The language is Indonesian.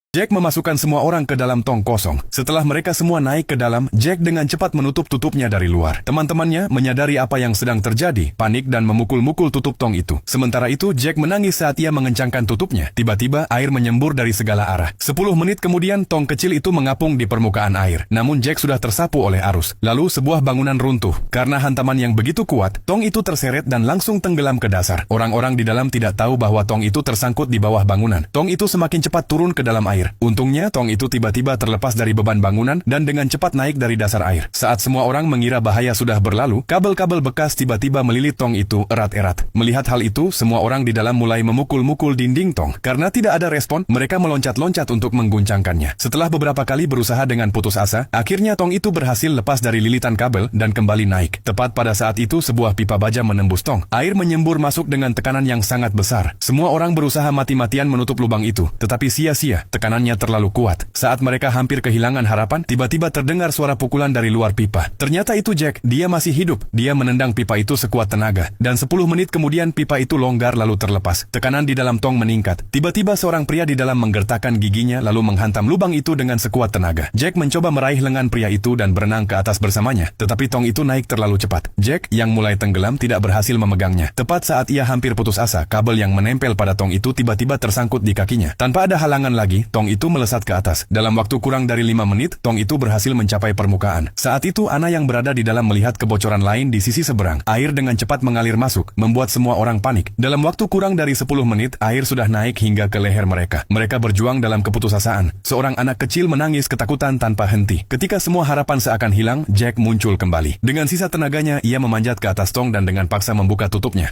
Jack memasukkan semua orang ke dalam tong kosong. Setelah mereka semua naik ke dalam, Jack dengan cepat menutup tutupnya dari luar. Teman-temannya menyadari apa yang sedang terjadi, panik dan memukul-mukul tutup tong itu. Sementara itu, Jack menangis saat ia mengencangkan tutupnya. Tiba-tiba, air menyembur dari segala arah. 10 menit kemudian, tong kecil itu mengapung di permukaan air. Namun Jack sudah tersapu oleh arus. Lalu, sebuah bangunan runtuh. Karena hantaman yang begitu kuat, tong itu terseret dan langsung tenggelam ke dasar. Orang-orang di dalam tidak tahu bahwa tong itu tersangkut di bawah bangunan. Tong itu semakin cepat turun ke dalam air. Untungnya, tong itu tiba-tiba terlepas dari beban bangunan dan dengan cepat naik dari dasar air. Saat semua orang mengira bahaya sudah berlalu, kabel-kabel bekas tiba-tiba melilit tong itu erat-erat. Melihat hal itu, semua orang di dalam mulai memukul-mukul dinding tong. Karena tidak ada respon, mereka meloncat-loncat untuk mengguncangkannya. Setelah beberapa kali berusaha dengan putus asa, akhirnya tong itu berhasil lepas dari lilitan kabel dan kembali naik. Tepat pada saat itu, sebuah pipa baja menembus tong. Air menyembur masuk dengan tekanan yang sangat besar. Semua orang berusaha mati-matian menutup lubang itu, tetapi sia-sia. Tekanannya terlalu kuat. Saat mereka hampir kehilangan harapan, tiba-tiba terdengar suara pukulan dari luar pipa. Ternyata itu Jack, dia masih hidup. Dia menendang pipa itu sekuat tenaga. Dan 10 menit kemudian pipa itu longgar lalu terlepas. Tekanan di dalam tong meningkat. Tiba-tiba seorang pria di dalam menggertakkan giginya lalu menghantam lubang itu dengan sekuat tenaga. Jack mencoba meraih lengan pria itu dan berenang ke atas bersamanya. Tetapi tong itu naik terlalu cepat. Jack, yang mulai tenggelam, tidak berhasil memegangnya. Tepat saat ia hampir putus asa, kabel yang menempel pada tong itu tiba-tiba tersangkut di kakinya. Tanpa ada halangan lagi, tong itu melesat ke atas. Dalam waktu kurang dari 5 menit, tong itu berhasil mencapai permukaan. Saat itu, Anna yang berada di dalam melihat kebocoran lain di sisi seberang. Air dengan cepat mengalir masuk, membuat semua orang panik. Dalam waktu kurang dari 10 menit, air sudah naik hingga ke leher mereka. Mereka berjuang dalam keputusasaan. Seorang anak kecil menangis ketakutan tanpa henti. Ketika semua harapan seakan hilang, Jack muncul kembali. Dengan sisa tenaganya, ia memanjat ke atas tong dan dengan paksa membuka tutupnya.